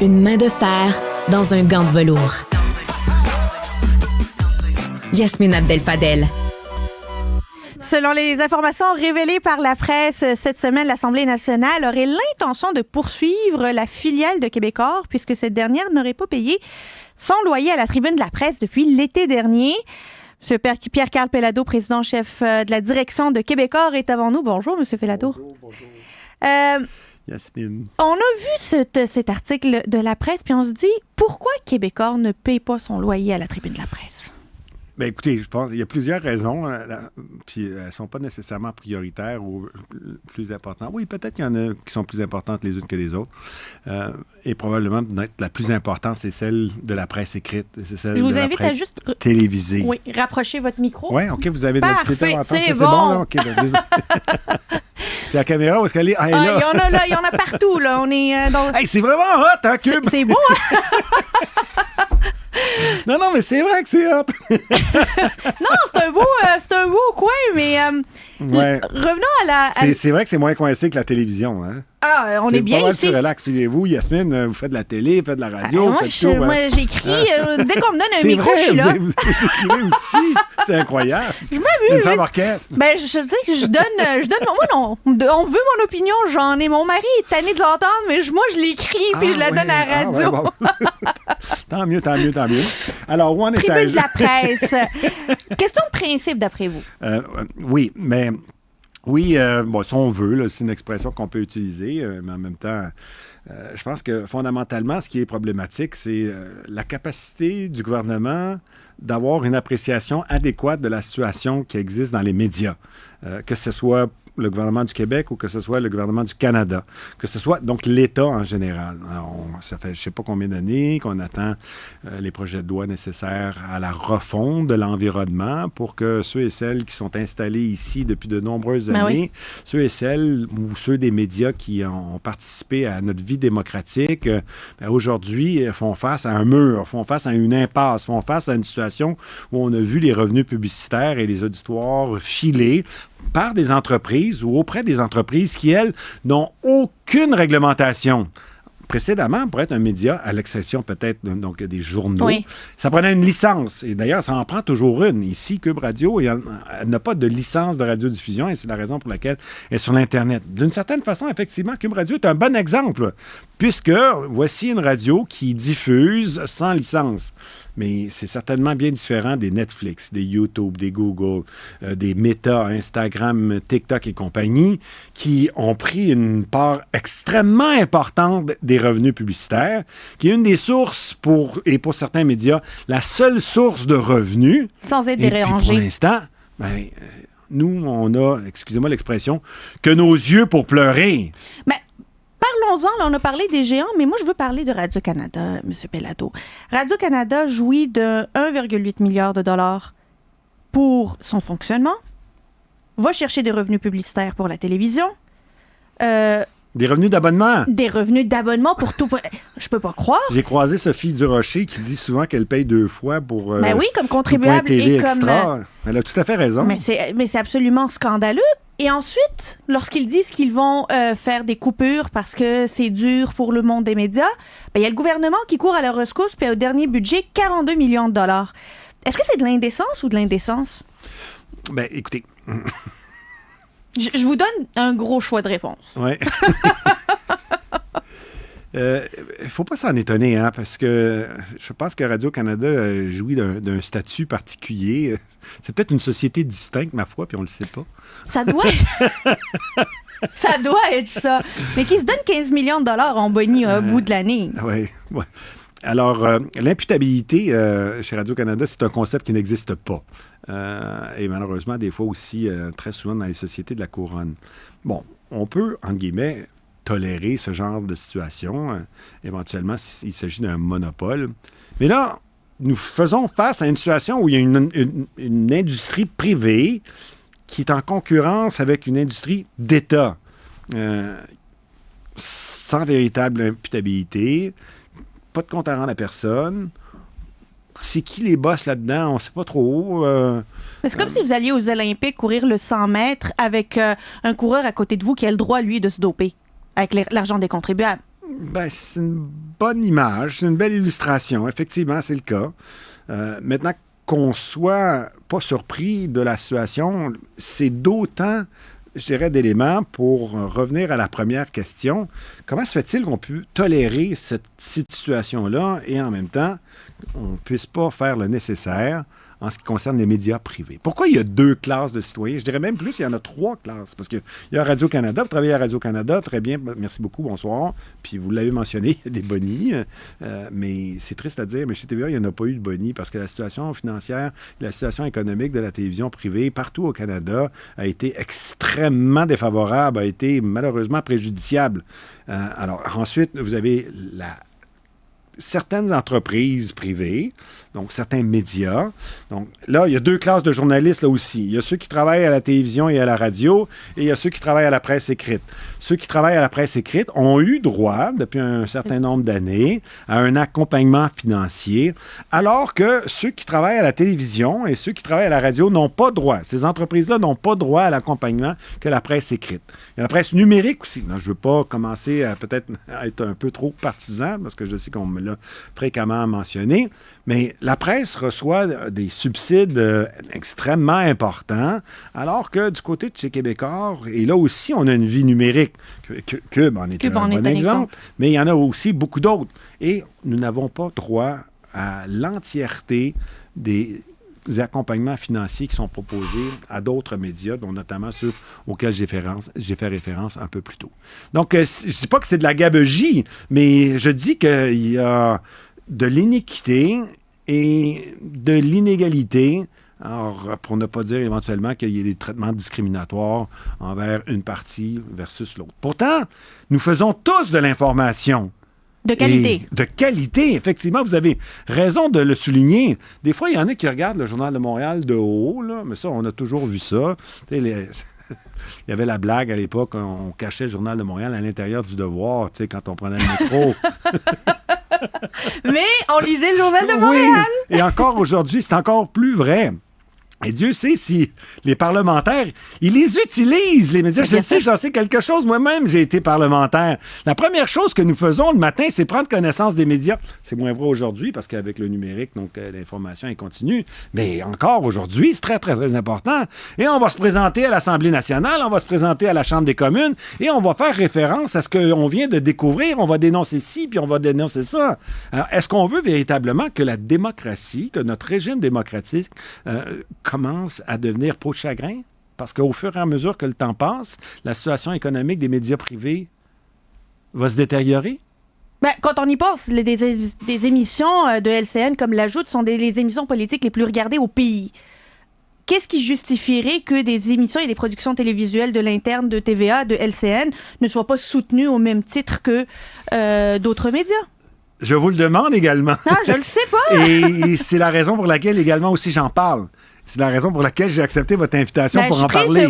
Une main de fer dans un gant de velours. Yasmine Abdel-Fadel. Selon les informations révélées par la presse cette semaine, l'Assemblée nationale aurait l'intention de poursuivre la filiale de Québecor puisque cette dernière n'aurait pas payé son loyer à la tribune de la presse depuis l'été dernier. M. Pierre-Carl Pellado, président-chef de la direction de Québecor, est avant nous. Bonjour, M. Pellado. Bonjour. Yasmine. On a vu cet article de la presse, puis on se dit, pourquoi Québecor ne paye pas son loyer à la tribune de la presse? Bien, écoutez, je pense qu'il y a plusieurs raisons, puis elles ne sont pas nécessairement prioritaires ou plus importantes. Oui, peut-être qu'il y en a qui sont plus importantes les unes que les autres. Et probablement, la plus importante, c'est celle de la presse écrite. C'est celle je vous de la invite presse à juste télévisée. Oui, rapprochez votre micro. Oui, OK, vous avez de la difficulté à entendre. C'est bon, là? OK, c'est la caméra, où est-ce qu'elle est? Ah, elle est là. Il y en a partout, là. On est dans... Hey, c'est vraiment hot, hein, Cube? C'est beau, hein? Non, mais c'est vrai que c'est hot. Non, c'est un beau coin, mais ouais. Revenons à la... C'est vrai que c'est moins coincé que la télévision, hein? Ah, on est bien pas mal ici. plus relax. Puis vous, Yasmine, vous faites de la télé, vous faites de la radio, vous faites tout. Moi, j'écris. Dès qu'on me donne un micro, je suis là. Vous écrivez aussi. C'est incroyable. Je m'amuse. Une femme orchestre. Ben, je sais que je donne... Moi, non. On veut mon opinion, j'en ai. Mon mari est tanné de l'entendre, mais moi, je l'écris puis je la donne à la radio. Bon. Tant mieux. Alors, où en est-elle? Tribune de la presse. Question de principe, d'après vous. Oui, mais... Oui, si on veut, là, c'est une expression qu'on peut utiliser, mais en même temps, je pense que fondamentalement, ce qui est problématique, c'est la capacité du gouvernement d'avoir une appréciation adéquate de la situation qui existe dans les médias, que ce soit le gouvernement du Québec ou que ce soit le gouvernement du Canada, que ce soit donc l'État en général. Alors, ça fait je ne sais pas combien d'années qu'on attend les projets de loi nécessaires à la refonte de l'environnement pour que ceux et celles qui sont installés ici depuis de nombreuses années, ceux et celles ou ceux des médias qui ont participé à notre vie démocratique, aujourd'hui font face à un mur, font face à une impasse, font face à une situation où on a vu les revenus publicitaires et les auditoires filer par des entreprises ou auprès des entreprises qui, elles, n'ont aucune réglementation. Précédemment, pour être un média, à l'exception peut-être donc, des journaux, ça prenait une licence. Et d'ailleurs, ça en prend toujours une. Ici, Cube Radio, elle n'a pas de licence de radiodiffusion et c'est la raison pour laquelle elle est sur l'Internet. D'une certaine façon, effectivement, Cube Radio est un bon exemple puisque voici une radio qui diffuse sans licence. Mais c'est certainement bien différent des Netflix, des YouTube, des Google, des Meta, Instagram, TikTok et compagnie, qui ont pris une part extrêmement importante des revenus publicitaires, qui est une des sources pour certains médias, la seule source de revenus. Sans être dérangé. Pour l'instant, nous, on a, excusez-moi l'expression, que nos yeux pour pleurer. Mais parlons-en, là, on a parlé des géants, mais moi, je veux parler de Radio-Canada, M. Pellado. Radio-Canada jouit de 1,8 milliard de dollars pour son fonctionnement, va chercher des revenus publicitaires pour la télévision. Des revenus d'abonnement. Des revenus d'abonnement pour tout. Je peux pas croire. J'ai croisé Sophie Durocher qui dit souvent qu'elle paye 2 fois pour... oui, comme contribuable TV et comme... Extra. Elle a tout à fait raison. Mais c'est absolument scandaleux. Et ensuite, lorsqu'ils disent qu'ils vont faire des coupures parce que c'est dur pour le monde des médias, il y a le gouvernement qui court à leur rescousse, puis au dernier budget, 42 millions de dollars. Est-ce que c'est de l'indécence ou de l'indécence? Ben, écoutez... Je vous donne un gros choix de réponse. Oui. Il ne faut pas s'en étonner, hein, parce que je pense que Radio-Canada jouit d'un statut particulier. C'est peut-être une société distincte, ma foi, puis on ne le sait pas. Ça doit être... Ça doit être ça. Mais qui se donne 15 millions de dollars en boni au bout de l'année. Oui. Alors, l'imputabilité chez Radio-Canada, c'est un concept qui n'existe pas. Et malheureusement, des fois aussi, très souvent dans les sociétés de la couronne. Bon, on peut, entre guillemets, tolérer ce genre de situation, éventuellement s'il s'agit d'un monopole. Mais là, nous faisons face à une situation où il y a une industrie privée qui est en concurrence avec une industrie d'État, sans véritable imputabilité, pas de compte à rendre à personne. C'est qui les boss là-dedans? On ne sait pas trop. C'est comme si vous alliez aux Olympiques courir le 100 mètres avec un coureur à côté de vous qui a le droit, lui, de se doper avec l'argent des contribuables. Ben, c'est une bonne image, c'est une belle illustration. Effectivement, c'est le cas. Maintenant qu'on soit pas surpris de la situation, c'est d'autant, je dirais, d'éléments pour revenir à la première question. Comment se fait-il qu'on peut tolérer cette situation-là et en même temps, on ne puisse pas faire le nécessaire en ce qui concerne les médias privés? Pourquoi il y a 2 classes de citoyens? Je dirais même plus, il y en a 3 classes. Parce qu'il y a Radio-Canada, vous travaillez à Radio-Canada, très bien, merci beaucoup, bonsoir. Puis vous l'avez mentionné, il y a des bonis, mais c'est triste à dire, mais chez TVA, il n'y en a pas eu de bonis parce que la situation financière, la situation économique de la télévision privée partout au Canada a été extrêmement défavorable, a été malheureusement préjudiciable. Alors ensuite, vous avez certaines entreprises privées, donc certains médias. Donc là, il y a 2 classes de journalistes là aussi. Il y a ceux qui travaillent à la télévision et à la radio, et il y a ceux qui travaillent à la presse écrite. Ceux qui travaillent à la presse écrite ont eu droit, depuis un certain nombre d'années, à un accompagnement financier, alors que ceux qui travaillent à la télévision et ceux qui travaillent à la radio n'ont pas droit. Ces entreprises-là n'ont pas droit à l'accompagnement que la presse écrite. Il y a la presse numérique aussi. Non, je ne veux pas commencer à peut-être être un peu trop partisan, parce que je sais qu'on me l'a fréquemment mentionné, mais la presse reçoit des subsides extrêmement importants, alors que du côté de chez Québécois, et là aussi, on a une vie numérique. Cube en est un bon exemple, mais il y en a aussi beaucoup d'autres. Et nous n'avons pas droit à l'entièreté des accompagnements financiers qui sont proposés à d'autres médias, dont notamment ceux auxquels j'ai fait référence un peu plus tôt. Donc, je ne dis pas que c'est de la gabegie, mais je dis qu'il y a de l'iniquité et de l'inégalité. Alors, pour ne pas dire éventuellement qu'il y ait des traitements discriminatoires envers une partie versus l'autre. Pourtant, nous faisons tous de l'information. De qualité. De qualité, effectivement, vous avez raison de le souligner. Des fois, il y en a qui regardent le Journal de Montréal de haut, là, mais ça, on a toujours vu ça. Il y avait la blague à l'époque, on cachait le Journal de Montréal à l'intérieur du Devoir, quand on prenait le métro. Mais on lisait le Journal de Montréal. Oui. Et encore aujourd'hui, c'est encore plus vrai. Et Dieu sait si les parlementaires, ils les utilisent, les médias. Je le sais, j'en sais quelque chose. Moi-même, j'ai été parlementaire. La première chose que nous faisons le matin, c'est prendre connaissance des médias. C'est moins vrai aujourd'hui parce qu'avec le numérique, donc l'information est continue. Mais encore aujourd'hui, c'est très, très, très important. Et on va se présenter à l'Assemblée nationale, on va se présenter à la Chambre des communes et on va faire référence à ce qu'on vient de découvrir. On va dénoncer ci, puis on va dénoncer ça. Alors, est-ce qu'on veut véritablement que la démocratie, que notre régime démocratique commence à devenir peau de chagrin? Parce qu'au fur et à mesure que le temps passe, la situation économique des médias privés va se détériorer? Ben, quand on y pense, des émissions de LCN comme L'Ajoute sont les émissions politiques les plus regardées au pays. Qu'est-ce qui justifierait que des émissions et des productions télévisuelles de l'interne de TVA, de LCN, ne soient pas soutenues au même titre que d'autres médias? Je vous le demande également. Ah, je le sais pas! Et c'est la raison pour laquelle également aussi j'en parle. C'est la raison pour laquelle j'ai accepté votre invitation pour en parler.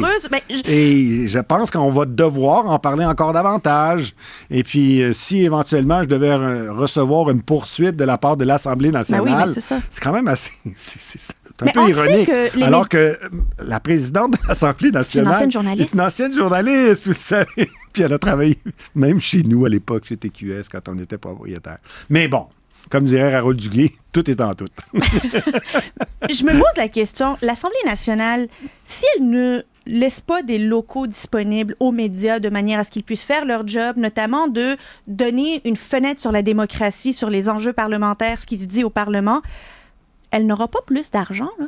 Et je pense qu'on va devoir en parler encore davantage. Et puis, si éventuellement je devais recevoir une poursuite de la part de l'Assemblée nationale, c'est quand même assez... C'est un peu ironique. Alors que la présidente de l'Assemblée nationale... C'est une ancienne journaliste. C'est une ancienne journaliste, vous le savez. Puis elle a travaillé même chez nous à l'époque, chez TQS, quand on était propriétaire. Mais bon... Comme dirait Harold Duguay, tout est en tout. Je me pose la question, l'Assemblée nationale, si elle ne laisse pas des locaux disponibles aux médias de manière à ce qu'ils puissent faire leur job, notamment de donner une fenêtre sur la démocratie, sur les enjeux parlementaires, ce qui se dit au Parlement, elle n'aura pas plus d'argent, là.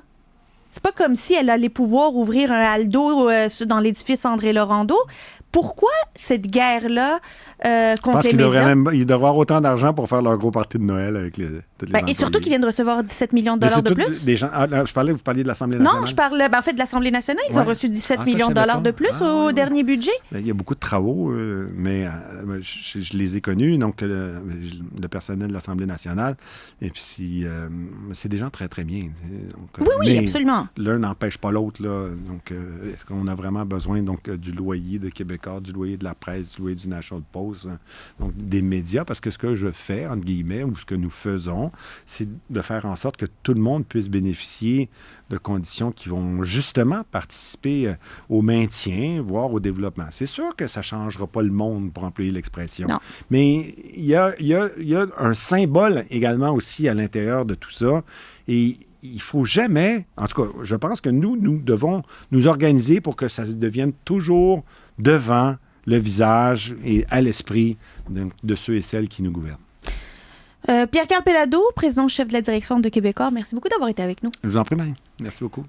C'est pas comme si elle allait pouvoir ouvrir un Aldo dans l'édifice André-Laurando. Pourquoi cette guerre-là contre les médias? Il devrait avoir autant d'argent pour faire leur gros party de Noël avec toutes les employés. Et surtout qu'ils viennent de recevoir 17 millions de dollars de plus. Des gens, vous parliez de l'Assemblée nationale? Non, je parle en fait de l'Assemblée nationale. Ils ont reçu 17 millions de dollars de plus au dernier budget. Il y a beaucoup de travaux, mais je les ai connus, donc le personnel de l'Assemblée nationale. Et puis, c'est des gens très, très bien. Donc, oui, absolument. L'un n'empêche pas l'autre. Là, donc, est-ce qu'on a vraiment besoin du loyer de Québécois Québécois, du loyer de la presse, du loyer du National Post, hein, donc des médias, parce que ce que je fais, entre guillemets, ou ce que nous faisons, c'est de faire en sorte que tout le monde puisse bénéficier de conditions qui vont justement participer au maintien, voire au développement. C'est sûr que ça ne changera pas le monde, pour employer l'expression. Non. Mais il y a un symbole également aussi à l'intérieur de tout ça. Et il ne faut jamais, en tout cas, je pense que nous devons nous organiser pour que ça devienne toujours devant le visage et à l'esprit de ceux et celles qui nous gouvernent. Pierre-Carl Péladeau, président-chef de la direction de Québécois, merci beaucoup d'avoir été avec nous. Je vous en prie, Marie. Merci beaucoup.